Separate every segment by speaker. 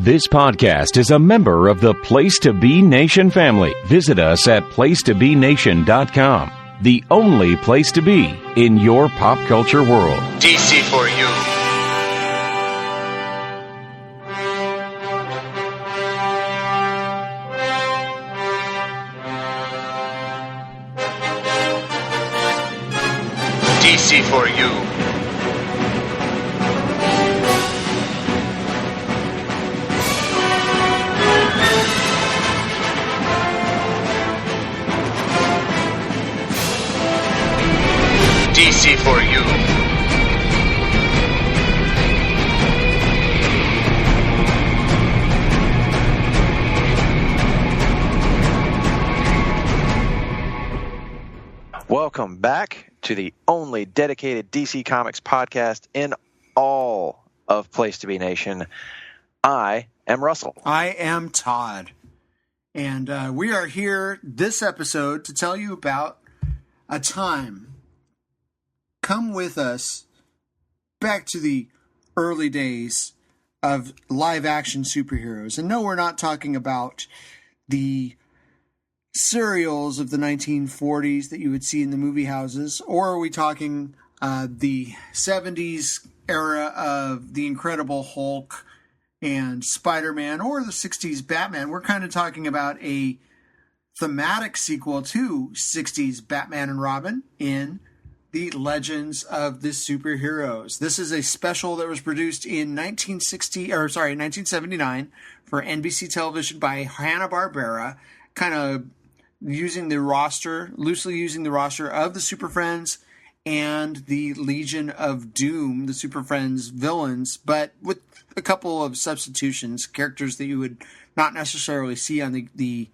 Speaker 1: This podcast is a member of the Place to Be Nation family. Visit us at placetobenation.com, the only place to be in your pop culture world.
Speaker 2: DC4U. DC4U. DC4U.
Speaker 3: Welcome back to the only dedicated DC Comics podcast in all of Place to Be Nation. I am Russell.
Speaker 4: I am Todd. And we are here this episode to tell you about a time. Come with us back to the early days of live-action superheroes. And no, we're not talking about the serials of the 1940s that you would see in the movie houses, or are we talking the 70s era of the Incredible Hulk and Spider-Man, or the 60s Batman. We're kind of talking about a thematic sequel to 60s Batman and Robin in the Legends of the Superheroes. This is a special that was produced in 1979 for NBC television by Hanna-Barbera, kind of loosely using the roster of the Super Friends and the Legion of Doom, the Super Friends villains, but with a couple of substitutions, characters that you would not necessarily see on the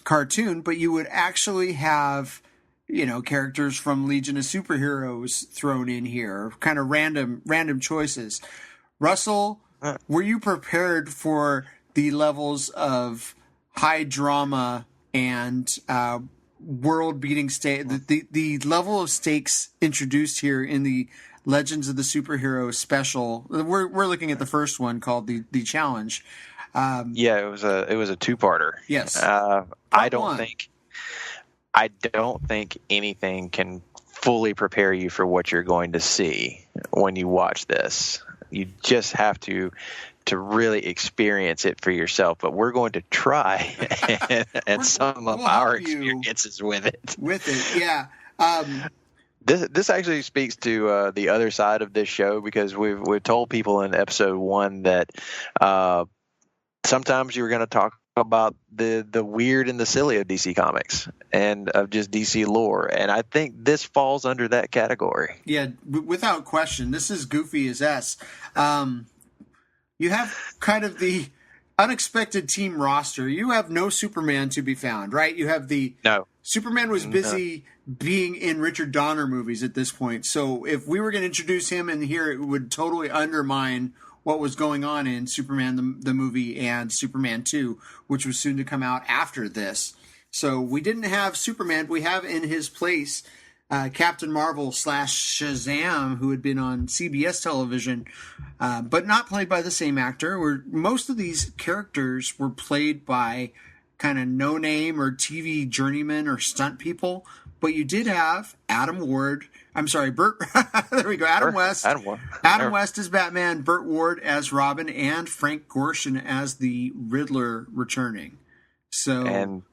Speaker 4: cartoon, but you would actually have, characters from Legion of Superheroes thrown in here, kind of random choices. Russell, were you prepared for the levels of high drama and world-beating the level of stakes introduced here in the Legends of the Superheroes special? We're looking at the first one called the Challenge.
Speaker 3: It was a two-parter.
Speaker 4: Yes.
Speaker 3: I don't think anything can fully prepare you for what you're going to see when you watch this. You just have to really experience it for yourself. But we're going to try and some of our experiences with it.
Speaker 4: Yeah.
Speaker 3: This actually speaks to the other side of this show, because we've told people in episode 1 that sometimes you're going to talk about the weird and the silly of DC Comics and of just DC lore, and I think this falls under that category.
Speaker 4: Yeah, without question. This is goofy as S. You have kind of the unexpected team roster. You have no Superman to be found, right? You have Superman was busy being in Richard Donner movies at this point, so if we were going to introduce him in here, it would totally undermine what was going on in Superman the movie and Superman 2, which was soon to come out after this. So we didn't have Superman. We have in his place Captain Marvel / Shazam, who had been on CBS television, but not played by the same actor. Most of these characters were played by kind of no-name or TV journeymen or stunt people, but you did have Burt. There we go. Adam West. Adam West as Batman, Burt Ward as Robin, and Frank Gorshin as the Riddler returning. And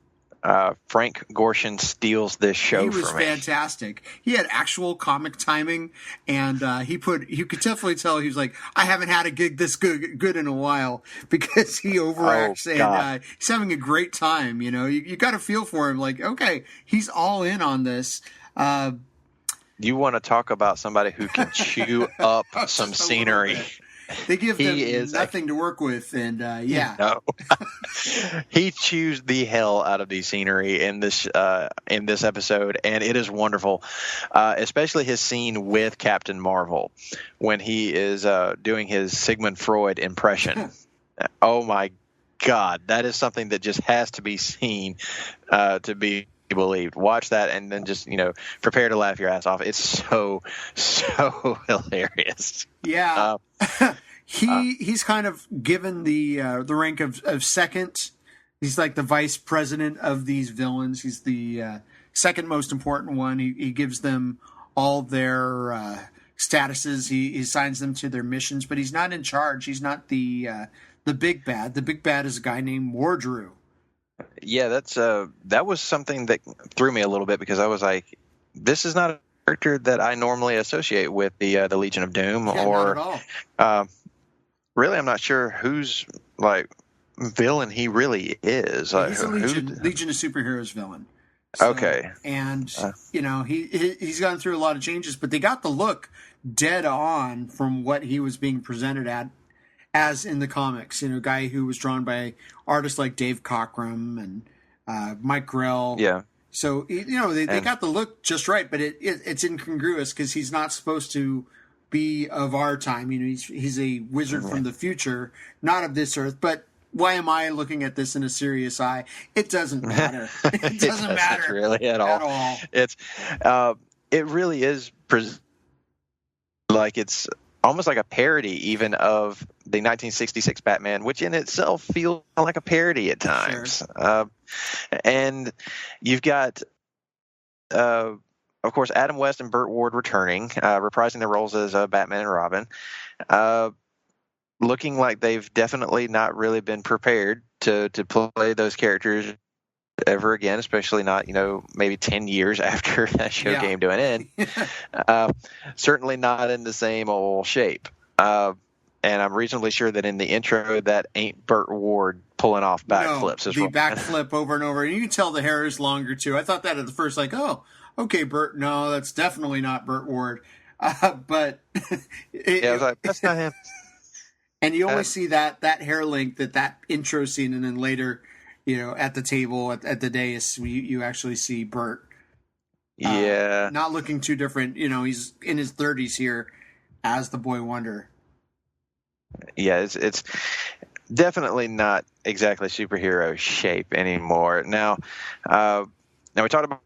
Speaker 3: Frank Gorshin steals this show for me. He was
Speaker 4: fantastic. He had actual comic timing, and you could definitely tell he was like, I haven't had a gig this good in a while, because he overacts and he's having a great time. You got to feel for him. Like, okay, he's all in on this.
Speaker 3: You want to talk about somebody who can chew up some scenery.
Speaker 4: They give them nothing to work with, and
Speaker 3: No. He chews the hell out of the scenery in this episode, and it is wonderful, especially his scene with Captain Marvel when he is doing his Sigmund Freud impression. Oh my God, that is something that just has to be seen to be believed. Watch that and then just prepare to laugh your ass off. It's so hilarious.
Speaker 4: Yeah. he's kind of given the rank of second. He's like the vice president of these villains. He's the second most important one. He gives them all their statuses. He assigns them to their missions, but he's not in charge. He's not the big bad. The big bad is a guy named Wardrew.
Speaker 3: Yeah, that was something that threw me a little bit, because I was like, this is not a character that I normally associate with the Legion of Doom, or
Speaker 4: not at all.
Speaker 3: Really, I'm not sure whose like villain he really is.
Speaker 4: He's a Legion of Superheroes villain. So,
Speaker 3: okay,
Speaker 4: and he's gone through a lot of changes, but they got the look dead on from what he was being presented as in the comics. A guy who was drawn by artists like Dave Cockrum and Mike Grell.
Speaker 3: Yeah.
Speaker 4: So they got the look just right, but it's incongruous because he's not supposed to be of our time. He's a wizard from the future, not of this earth. But why am I looking at this in a serious eye? It doesn't matter. It doesn't matter
Speaker 3: really at all. It's it really is like it's almost like a parody even of the 1966 Batman, which in itself feels like a parody at times. Sure. And you've got of course, Adam West and Burt Ward returning, reprising their roles as Batman and Robin, looking like they've definitely not really been prepared to play those characters ever again, especially not, maybe 10 years after that show came to an end. Certainly not in the same old shape. And I'm reasonably sure that in the intro, that ain't Burt Ward pulling off backflips.
Speaker 4: No, the backflip over and over. And you can tell the hair is longer, too. I thought that at the first, like, oh, okay, Burt. No, that's definitely not Burt Ward. But
Speaker 3: I was like, that's not him.
Speaker 4: And you only see that hair length at that intro scene, and then later, at the table at the dais, you actually see Burt. Not looking too different. He's in his 30s here as the Boy Wonder.
Speaker 3: Yeah, it's definitely not exactly superhero shape anymore. Now we talked about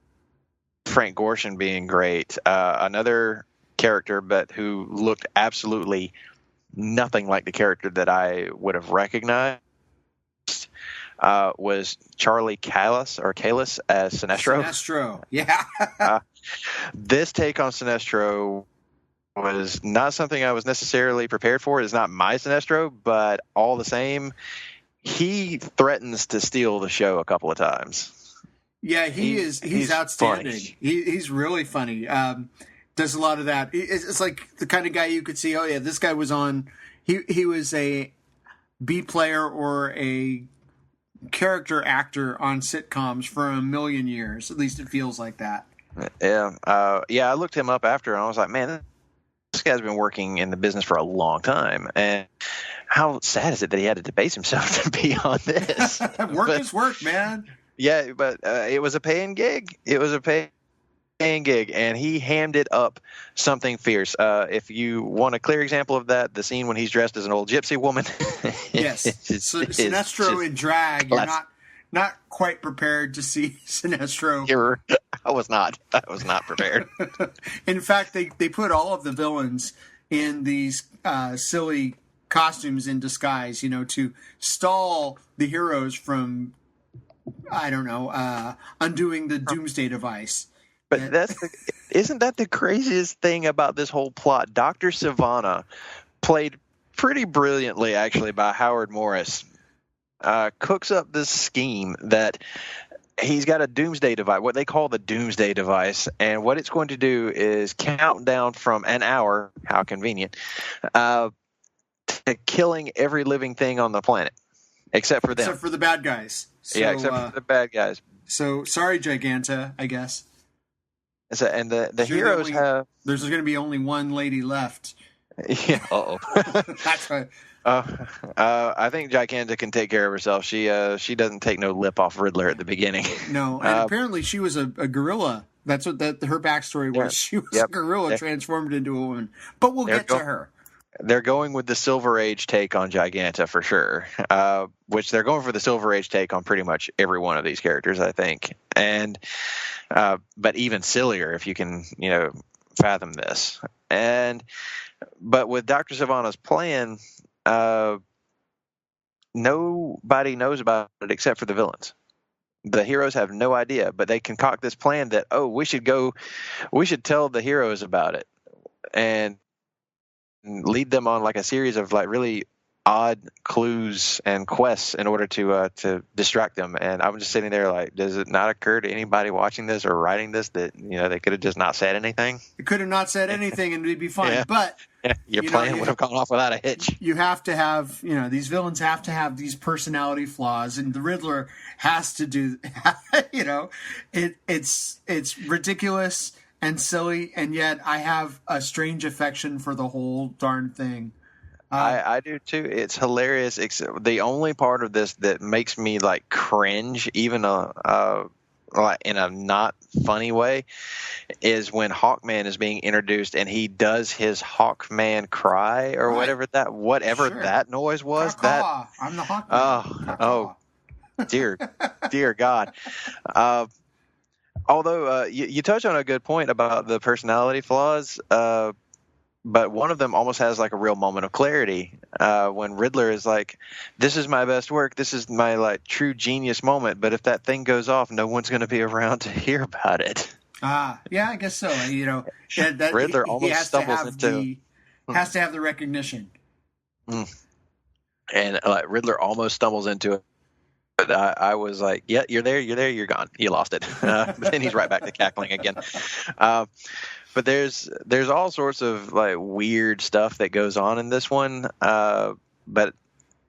Speaker 3: Frank Gorshin being great. Another character, but who looked absolutely nothing like the character that I would have recognized, was Charlie Kalis as Sinestro.
Speaker 4: Sinestro, yeah.
Speaker 3: This take on Sinestro was not something I was necessarily prepared for. It's not my Sinestro, but all the same, he threatens to steal the show a couple of times.
Speaker 4: Yeah, he's outstanding. He's really funny. Does a lot of that. It's like the kind of guy you could see, oh yeah, this guy was on, he was a B player or a character actor on sitcoms for a million years. At least it feels like that.
Speaker 3: Yeah. I looked him up after, and I was like, man, this guy's been working in the business for a long time. And how sad is it that he had to debase himself to be on this?
Speaker 4: Work is work, man.
Speaker 3: Yeah, but it was a paying gig. And he hammed it up something fierce. If you want a clear example of that, the scene when he's dressed as an old gypsy woman.
Speaker 4: Yes, Sinestro in drag. You're not quite prepared to see Sinestro.
Speaker 3: I was not prepared.
Speaker 4: In fact, they put all of the villains in these silly costumes in disguise, to stall the heroes from, I don't know, undoing the Doomsday device.
Speaker 3: But isn't that the craziest thing about this whole plot? Dr. Sivana, played pretty brilliantly, actually, by Howard Morris, cooks up this scheme that he's got a Doomsday device, what they call the Doomsday device, and what it's going to do is count down from an hour, how convenient, to killing every living thing on the planet, except for them.
Speaker 4: Except for the bad guys. So,
Speaker 3: except for the bad guys.
Speaker 4: So, sorry, Giganta, I guess.
Speaker 3: So, and the heroes have...
Speaker 4: There's going to be only one lady left.
Speaker 3: Yeah. Uh-oh.
Speaker 4: That's right.
Speaker 3: I think Giganta can take care of herself. She doesn't take no lip off Riddler at the beginning.
Speaker 4: No, and apparently she was a gorilla. That's what her backstory was. Yeah. She was a gorilla transformed into a woman. But we'll get to her.
Speaker 3: They're going with the Silver Age take on Giganta for sure, which they're going for the Silver Age take on pretty much every one of these characters, I think. And but even sillier if you can, fathom this. But with Dr. Sivana's plan, nobody knows about it except for the villains. The heroes have no idea, but they concoct this plan that, we should tell the heroes about it and lead them on like a series of like really odd clues and quests in order to distract them. And I'm just sitting there like, does it not occur to anybody watching this or writing this that they could have just not said anything?
Speaker 4: It could have not said anything and we'd be fine.
Speaker 3: Yeah.
Speaker 4: But
Speaker 3: your plan would have gone off without a hitch.
Speaker 4: You have to have, these villains have to have these personality flaws, and the Riddler has to do. It's ridiculous and silly, and yet I have a strange affection for the whole darn thing.
Speaker 3: I do too. It's hilarious. The only part of this that makes me like cringe, even like in a not funny way, is when Hawkman is being introduced and he does his Hawkman cry or whatever that noise was.
Speaker 4: Caw-caw. I'm the Hawkman.
Speaker 3: Oh, dear God. Although you touch on a good point about the personality flaws. But one of them almost has like a real moment of clarity when Riddler is like, "This is my best work. This is my like true genius moment. But if that thing goes off, no one's going to be around to hear about it."
Speaker 4: Yeah, I guess so.
Speaker 3: Riddler almost stumbles into
Speaker 4: has to have the recognition.
Speaker 3: And Riddler almost stumbles into it. But I was like, "Yeah, you're there. You're gone. You lost it." But then he's right back to cackling again. But there's all sorts of like weird stuff that goes on in this one. But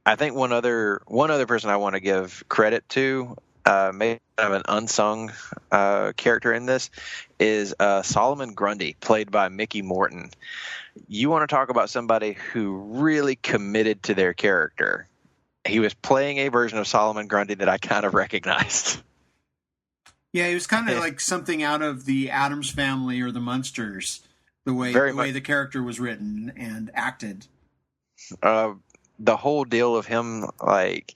Speaker 3: I think one other person I want to give credit to, maybe kind of an unsung character in this, is Solomon Grundy, played by Mickey Morton. You want to talk about somebody who really committed to their character. He was playing a version of Solomon Grundy that I kind of recognized.
Speaker 4: Yeah, he was kind of like something out of the Addams Family or the Munsters, the way the character was written and acted.
Speaker 3: The whole deal of him like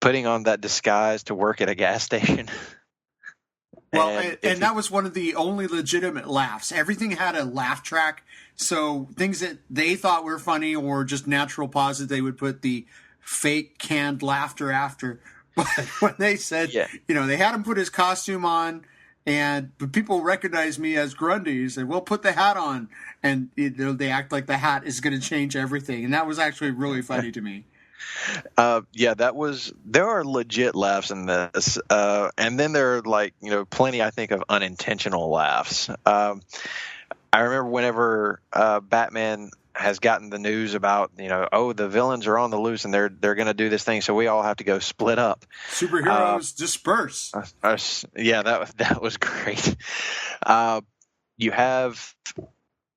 Speaker 3: putting on that disguise to work at a gas station.
Speaker 4: Well, and that was one of the only legitimate laughs. Everything had a laugh track, so things that they thought were funny or just natural pauses, they would put the fake canned laughter after. But when they said, they had him put his costume on, but people recognize me as Grundy. He said, "Well, put the hat on," and they act like the hat is going to change everything, and that was actually really funny to me. There are legit laughs in this, and then there are like plenty, I think, of unintentional laughs. I remember whenever Batman has gotten the news about the villains are on the loose and they're going to do this thing, so we all have to go split up. Superheroes disperse.
Speaker 3: That was great. You have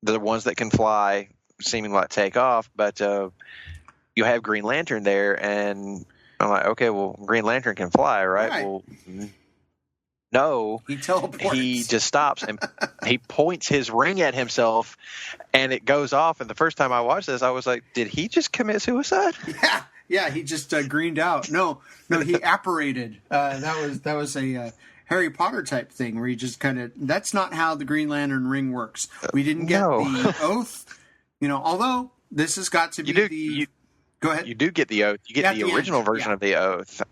Speaker 3: the ones that can fly, seeming like take off, but you have Green Lantern there, and I'm like, okay, well, Green Lantern can fly, right? Well, no,
Speaker 4: he teleports.
Speaker 3: He just stops and he points his ring at himself, and it goes off. And the first time I watched this, I was like, "Did he just commit suicide?"
Speaker 4: Yeah, he just greened out. No, he apparated. That was a Harry Potter type thing where he just kind of. That's not how the Green Lantern ring works. We didn't get the oath. Although this has got to be Go ahead.
Speaker 3: You do get the oath. You get the original version of the oath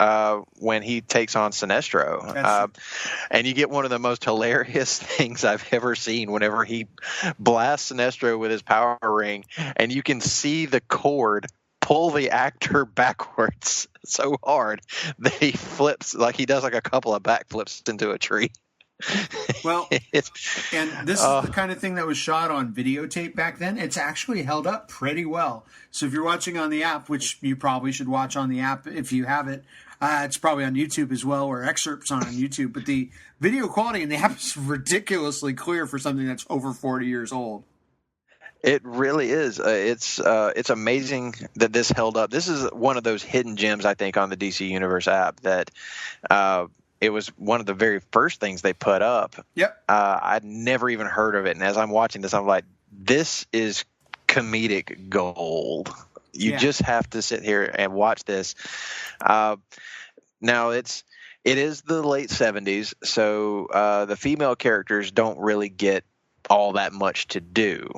Speaker 3: when he takes on Sinestro. And you get one of the most hilarious things I've ever seen whenever he blasts Sinestro with his power ring, and you can see the cord pull the actor backwards so hard that he flips, like he does like a couple of backflips into a tree.
Speaker 4: Well, and this is the kind of thing that was shot on videotape back then. It's actually held up pretty well. So if you're watching on the app, which you probably should watch on the app if you have it, it's probably on YouTube as well, or excerpts on YouTube. But the video quality in the app is ridiculously clear for something that's over 40 years old.
Speaker 3: It really is. It's amazing that this held up. This is one of those hidden gems, I think, on the DC Universe app that it was one of the very first things they put up.
Speaker 4: Yep.
Speaker 3: I'd never even heard of it. And as I'm watching this, I'm like, this is comedic gold. You just have to sit here and watch this. Now, it is the late 70s, so the female characters don't really get all that much to do.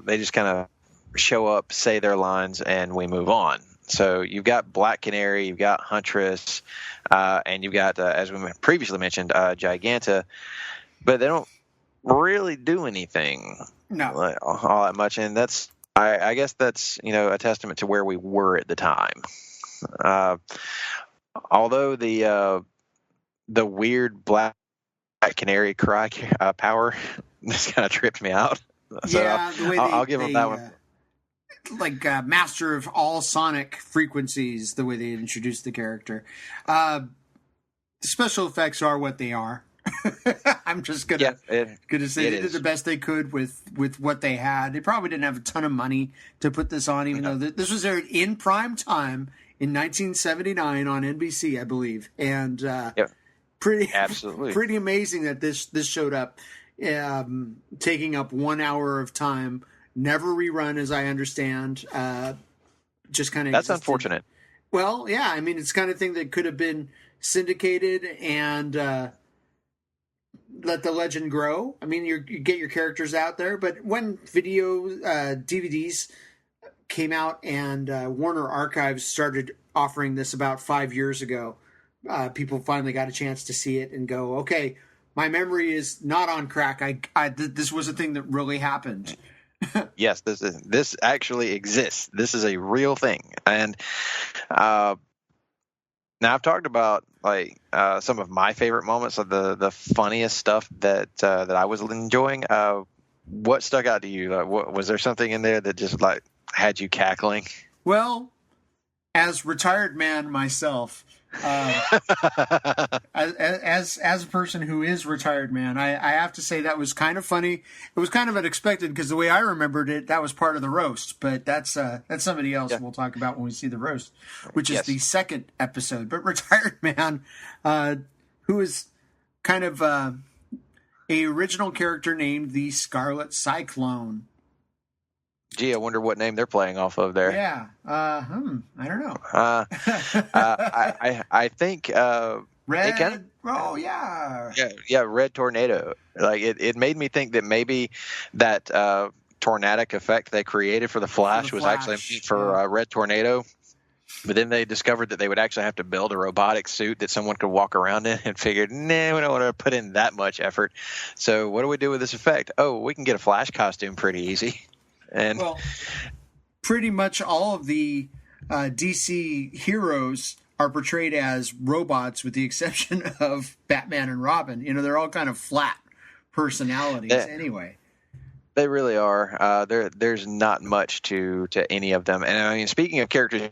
Speaker 3: They just kind of show up, say their lines, and we move on. So you've got Black Canary, you've got Huntress, and you've got, as we previously mentioned, Giganta, but they don't really do anything all that much. And that's, I guess that's, a testament to where we were at the time. Although the weird Black Canary cry power, this kind of tripped me out. So
Speaker 4: yeah, the way
Speaker 3: I'll give them that one.
Speaker 4: Like master of all sonic frequencies, the way they introduced the character. The special effects are what they are. I'm just gonna say they did the best they could with what they had. They probably didn't have a ton of money to put this on, even though this was aired in prime time in 1979 on NBC, I believe. And pretty amazing that this showed up, taking up 1 hour of time. Never rerun, as I understand. Just kind of
Speaker 3: that's unfortunate.
Speaker 4: Well, yeah, I mean, it's the kind of thing that could have been syndicated and let the legend grow. I mean, you get your characters out there, but when video DVDs came out and Warner Archives started offering this about 5 years ago, people finally got a chance to see it and go, okay, my memory is not on crack. This was a thing that really happened.
Speaker 3: Yes, this actually exists. This is a real thing. And now I've talked about some of my favorite moments of the funniest stuff that I was enjoying. What stuck out to you? Was there something in there that just had you cackling?
Speaker 4: Well, as retired man myself, as a person who is retired man, I have to say that was kind of funny. It was kind of unexpected because the way I remembered it, that was part of the roast. But that's somebody else we'll talk about when we see the roast, which is the second episode. But retired man, who is kind of a original character named the Scarlet Cyclone.
Speaker 3: Gee, I wonder what name they're playing off of there.
Speaker 4: Yeah. I don't know.
Speaker 3: I think
Speaker 4: Red. Yeah,
Speaker 3: Red Tornado. It made me think that maybe that tornadic effect they created for the Flash was actually for Red Tornado. But then they discovered that they would actually have to build a robotic suit that someone could walk around in, and figured, we don't want to put in that much effort. So what do we do with this effect? Oh, we can get a Flash costume pretty easy. And
Speaker 4: pretty much all of the DC heroes are portrayed as robots, with the exception of Batman and Robin. They're all kind of flat personalities anyway.
Speaker 3: They really are. There's not much to any of them. And I mean, speaking of characters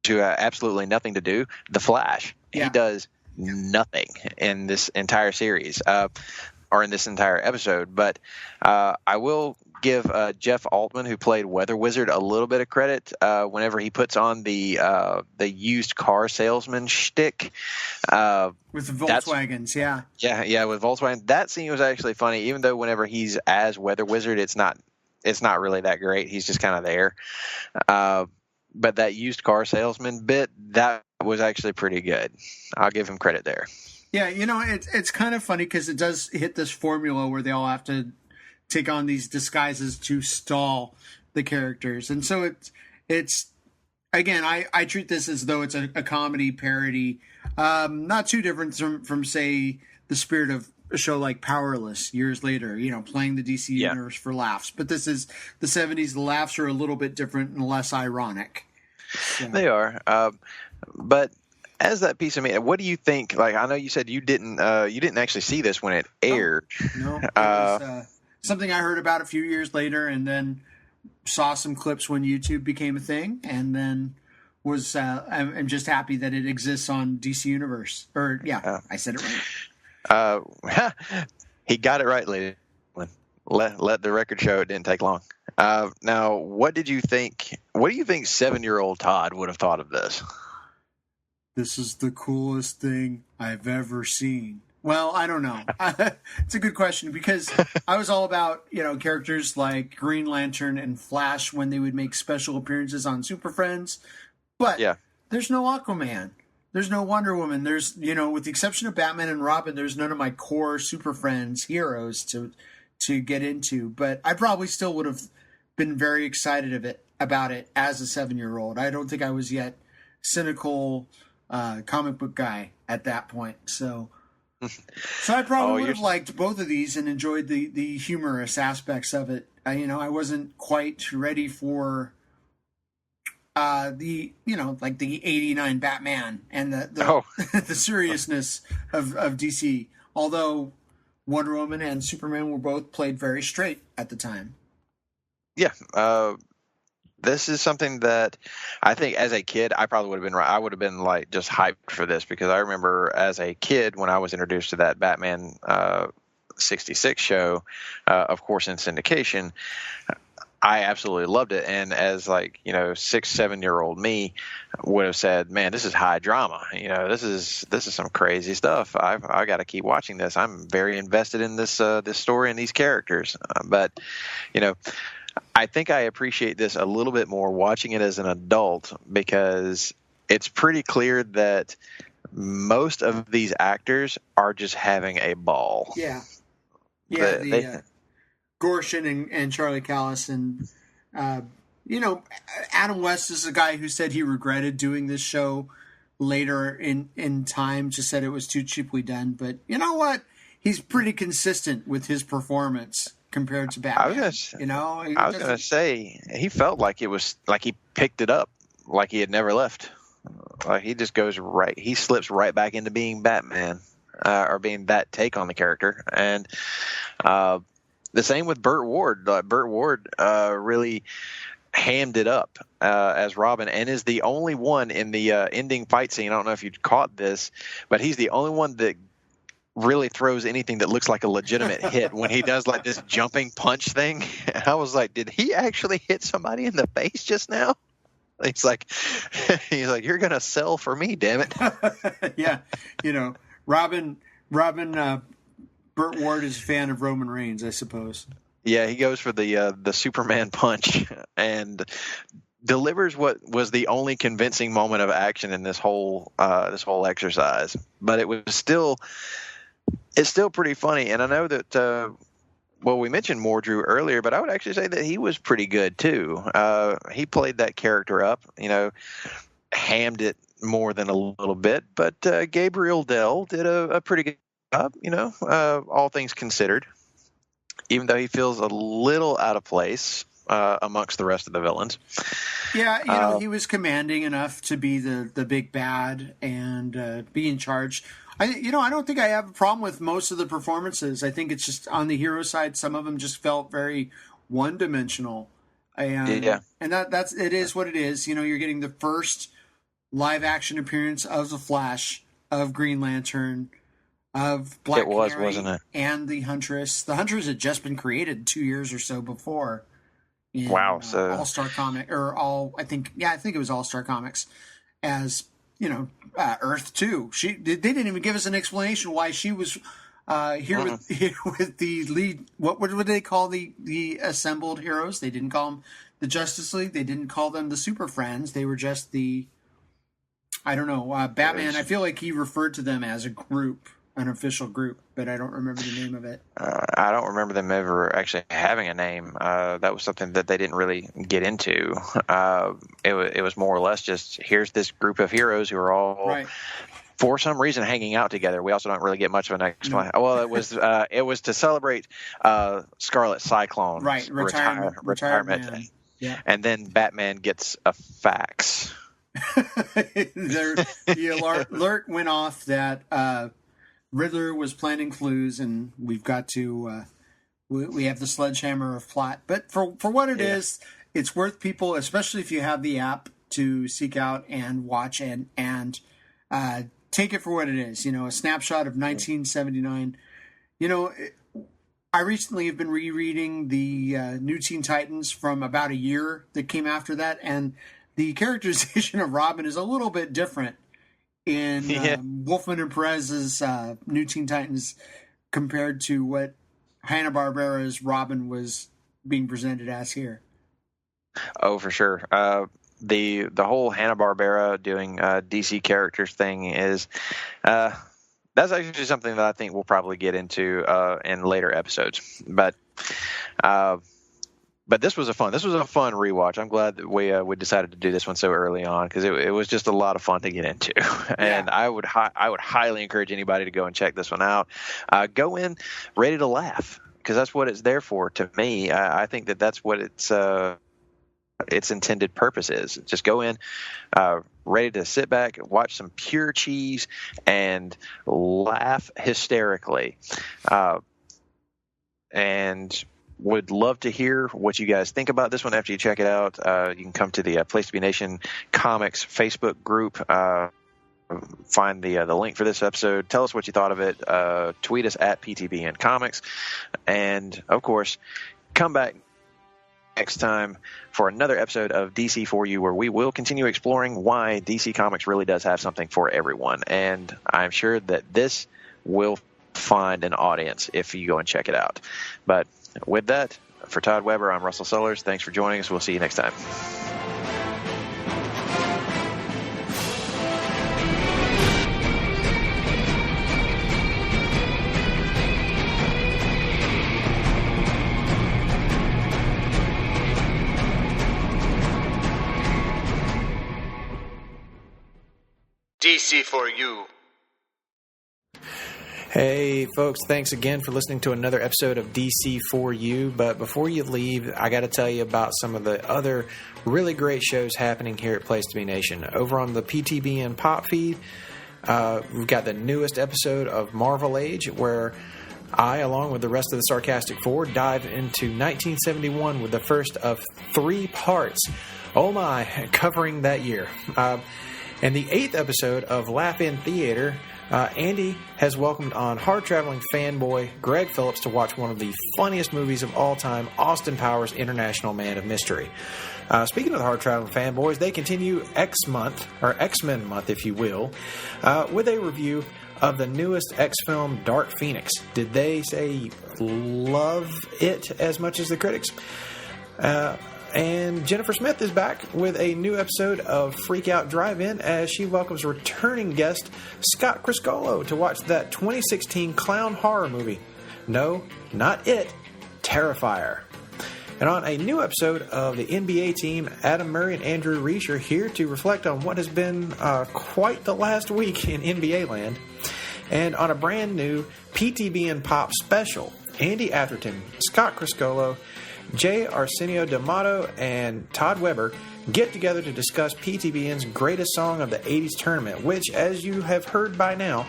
Speaker 3: who have absolutely nothing to do, the Flash, he does nothing in this entire series, or in this entire episode. But I will give Jeff Altman, who played Weather Wizard, a little bit of credit whenever he puts on the used car salesman shtick
Speaker 4: with the Volkswagens.
Speaker 3: Yeah, with Volkswagen. That scene was actually funny, even though whenever he's as Weather Wizard, it's not really that great. He's just kind of there. But that used car salesman bit, that was actually pretty good. I'll give him credit there.
Speaker 4: Yeah, it's kind of funny because it does hit this formula where they all have to take on these disguises to stall the characters. And so it's again, I treat this as though it's a comedy parody, not too different from say the spirit of a show like Powerless years later, playing the DC universe for laughs. But this is the 70s. The laughs are a little bit different and less ironic. So.
Speaker 3: They are. But as that piece of media, what do you think? I know you said you didn't actually see this when it aired.
Speaker 4: No, it was, something I heard about a few years later, and then saw some clips when YouTube became a thing, and then was I'm just happy that it exists on DC Universe. I said it
Speaker 3: right. He got it right, ladies. Let the record show it didn't take long. Now, what did you think? What do you think 7-year-old Todd would have thought of this?
Speaker 4: This is the coolest thing I've ever seen. Well, I don't know. It's a good question because I was all about, characters like Green Lantern and Flash when they would make special appearances on Super Friends. But there's no Aquaman. There's no Wonder Woman. There's, with the exception of Batman and Robin, there's none of my core Super Friends heroes to get into. But I probably still would have been very excited about it as a 7-year-old. I don't think I was yet cynical comic book guy at that point. So I probably would have liked both of these and enjoyed the humorous aspects of it. I wasn't quite ready for the '89 Batman and the seriousness of DC. Although Wonder Woman and Superman were both played very straight at the time.
Speaker 3: Yeah. This is something that I think as a kid, I probably would have been right. I would have been like just hyped for this because I remember as a kid when I was introduced to that Batman 66 show, of course, in syndication, I absolutely loved it. And as 6-7-year-old me would have said, man, this is high drama. This is some crazy stuff. I got to keep watching this. I'm very invested in this story and these characters. But I think I appreciate this a little bit more watching it as an adult because it's pretty clear that most of these actors are just having a ball.
Speaker 4: Yeah. Yeah. Gorshin and Charlie Callis and, Adam West is a guy who said he regretted doing this show later in time, just said it was too cheaply done. But you know what? He's pretty consistent with his performance compared to Batman. I was going to say he felt like it was like he picked it up, like he had never left. Like he just goes right. He slips right back into being Batman or being that take on the character. And the same with Burt Ward. Burt Ward really hammed it up as Robin and is the only one in the ending fight scene. I don't know if you caught this, but he's the only one that really throws anything that looks like a legitimate hit when he does like this jumping punch thing. And I was like, did he actually hit somebody in the face just now? He's like, you're going to sell for me, damn it. Yeah. Robin, Burt Ward is a fan of Roman Reigns, I suppose.
Speaker 3: Yeah. He goes for the Superman punch and delivers what was the only convincing moment of action in this whole exercise, but it's still pretty funny. And I know that, we mentioned Mordrew earlier, but I would actually say that he was pretty good too. He played that character up, hammed it more than a little bit, but Gabriel Dell did a pretty good job, all things considered, even though he feels a little out of place amongst the rest of the villains.
Speaker 4: Yeah, he was commanding enough to be the big bad and be in charge. I don't think I have a problem with most of the performances. I think it's just on the hero side, some of them just felt very one-dimensional. And that's it is what it is. You're getting the first live-action appearance of the Flash, of Green Lantern, of Black Canary,
Speaker 3: wasn't it?
Speaker 4: And the Huntress. The Huntress had just been created 2 years or so before.
Speaker 3: Wow! So
Speaker 4: All-Star Comic I think it was All-Star Comics as. Earth 2. They didn't even give us an explanation why she was here with the lead. What would they call the assembled heroes? They didn't call them the Justice League. They didn't call them the Super Friends. They were just Batman. I feel like he referred to them as a group, an official group, but I don't remember the name of it.
Speaker 3: I don't remember them ever actually having a name. That was something that they didn't really get into. It was more or less just here's this group of heroes who are all for some reason hanging out together. We also don't really get much of an explanation. No. Well, it was to celebrate Scarlet Cyclone retirement. Yeah. And then Batman gets a fax.
Speaker 4: The alert went off that Riddler was planting clues, and we've got to we have the sledgehammer of plot. But for what it is, it's worth people, especially if you have the app, to seek out and watch and take it for what it is. A snapshot of 1979. I recently have been rereading the New Teen Titans from about a year that came after that, and the characterization of Robin is a little bit different in Wolfman and Perez's New Teen Titans compared to what Hanna-Barbera's Robin was being presented as here.
Speaker 3: Oh, for sure. The whole Hanna-Barbera doing DC characters thing is that's actually something that I think we'll probably get into in later episodes. But But this was a fun rewatch. I'm glad that we decided to do this one so early on, because it was just a lot of fun to get into. And I would highly encourage anybody to go and check this one out. Go in ready to laugh, because that's what it's there for. To me, I think that's what its intended purpose is. Just go in ready to sit back, watch some pure cheese, and laugh hysterically. And would love to hear what you guys think about this one after you check it out. You can come to the Place to Be Nation Comics Facebook group. Find the link for this episode. Tell us what you thought of it. Tweet us at PTBN Comics. And, of course, come back next time for another episode of DC4U, where we will continue exploring why DC Comics really does have something for everyone. And I'm sure that this will find an audience if you go and check it out. But with that, for Todd Weber, I'm Russell Sellers. Thanks for joining us. We'll see you next time.
Speaker 2: DC4U.
Speaker 5: Hey folks, thanks again for listening to another episode of DC4U. But before you leave, I got to tell you about some of the other really great shows happening here at Place to Be Nation. Over on the PTBN Pop feed, we've got the newest episode of Marvel Age, where I, along with the rest of the Sarcastic Four, dive into 1971 with the first of 3 parts. Oh my, covering that year. And the 8th episode of Laugh In Theater, Andy has welcomed on hard-traveling fanboy Greg Phillips to watch one of the funniest movies of all time, Austin Powers' International Man of Mystery. Speaking of the hard-traveling fanboys, they continue X-Men month, if you will, with a review of the newest X film, Dark Phoenix. Did they say love it as much as the critics? And Jennifer Smith is back with a new episode of Freak Out Drive-In as she welcomes returning guest Scott Criscolo to watch that 2016 clown horror movie. No, not it, Terrifier. And on a new episode of the NBA team, Adam Murray and Andrew Reich are here to reflect on what has been quite the last week in NBA land. And on a brand new PTBN Pop special, Andy Atherton, Scott Criscolo, Jay Arsenio D'Amato, and Todd Weber get together to discuss PTBN's greatest song of the 80s tournament, which, as you have heard by now,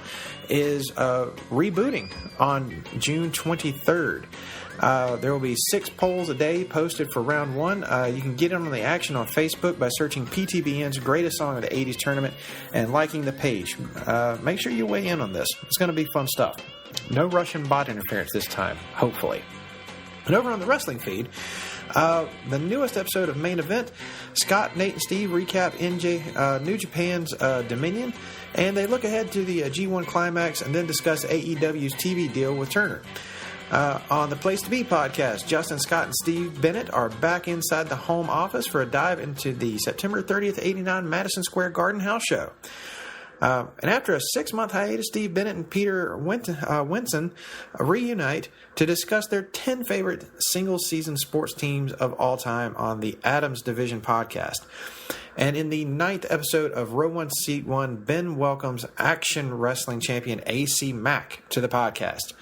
Speaker 5: is rebooting on June 23rd. There will be 6 polls a day posted for round 1. You can get in on the action on Facebook by searching PTBN's greatest song of the 80s tournament and liking the page. Make sure you weigh in on this. It's going to be fun stuff. No Russian bot interference this time, hopefully. And over on the wrestling feed, the newest episode of Main Event, Scott, Nate, and Steve recap New Japan's Dominion, and they look ahead to the G1 Climax and then discuss AEW's TV deal with Turner. On the Place to Be podcast, Justin Scott and Steve Bennett are back inside the home office for a dive into the September 30th, 89 Madison Square Garden house show. And after a 6-month hiatus, Steve Bennett and Peter Winson reunite to discuss their 10 favorite single-season sports teams of all time on the Adams Division podcast. And in the 9th episode of Row 1, Seat 1, Ben welcomes Action Wrestling champion AC Mack to the podcast.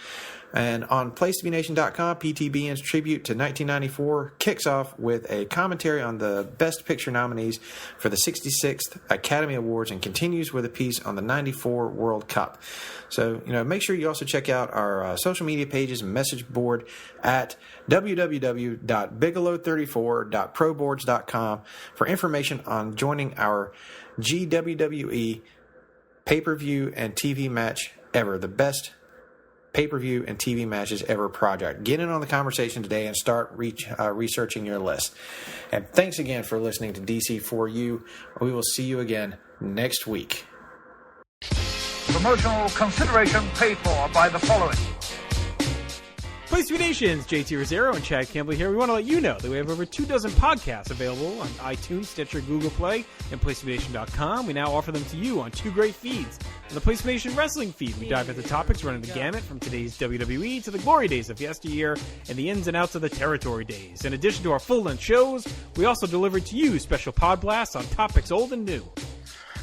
Speaker 5: And on PlaceToBeNation.com, PTBN's tribute to 1994 kicks off with a commentary on the Best Picture nominees for the 66th Academy Awards and continues with a piece on the 94 World Cup. So, make sure you also check out our social media pages and message board at www.bigelow34.proboards.com for information on joining our GWWE pay-per-view and TV match ever, the best pay-per-view and TV matches ever project. Get in on the conversation today and start researching your list. And thanks again for listening to DC4U. We will see you again next week.
Speaker 6: Promotional consideration paid for by the following. Place to Be Nation's JT Rosero and Chad Campbell here. We want to let you know that we have over 24 podcasts available on iTunes, Stitcher, Google Play, and PlaceToBeNation.com. We now offer them to you on 2 great feeds. On the Place to Be Nation Wrestling feed, we dive into topics running the gamut from today's WWE to the glory days of yesteryear and the ins and outs of the territory days. In addition to our full-length shows, we also deliver to you special pod blasts on topics old and new.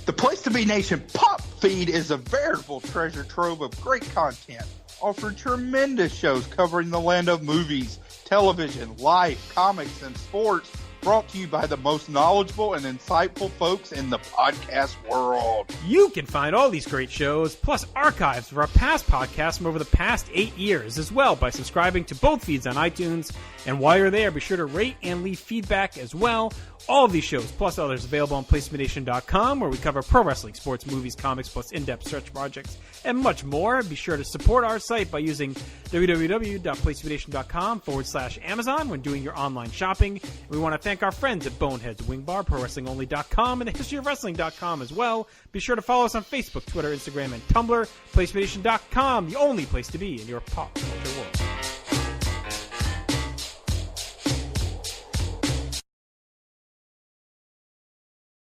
Speaker 7: The Place to Be Nation Pop feed is a veritable treasure trove of great content. Offer tremendous shows covering the land of movies, television, life, comics, and sports, brought to you by the most knowledgeable and insightful folks in the podcast world.
Speaker 6: You can find all these great shows, plus archives of our past podcasts from over the past 8 years as well by subscribing to both feeds on iTunes. And while you're there, be sure to rate and leave feedback as well. All of these shows, plus others, available on PlaceToBeNation.com, where we cover pro wrestling, sports, movies, comics, plus in-depth search projects, and much more. Be sure to support our site by using www.PlaceToBeNation.com/Amazon when doing your online shopping. We want to thank our friends at Boneheads Wing Bar, ProWrestlingOnly.com, and TheHistoryOfWrestling.com as well. Be sure to follow us on Facebook, Twitter, Instagram, and Tumblr. PlaceToBeNation.com, the only place to be in your pop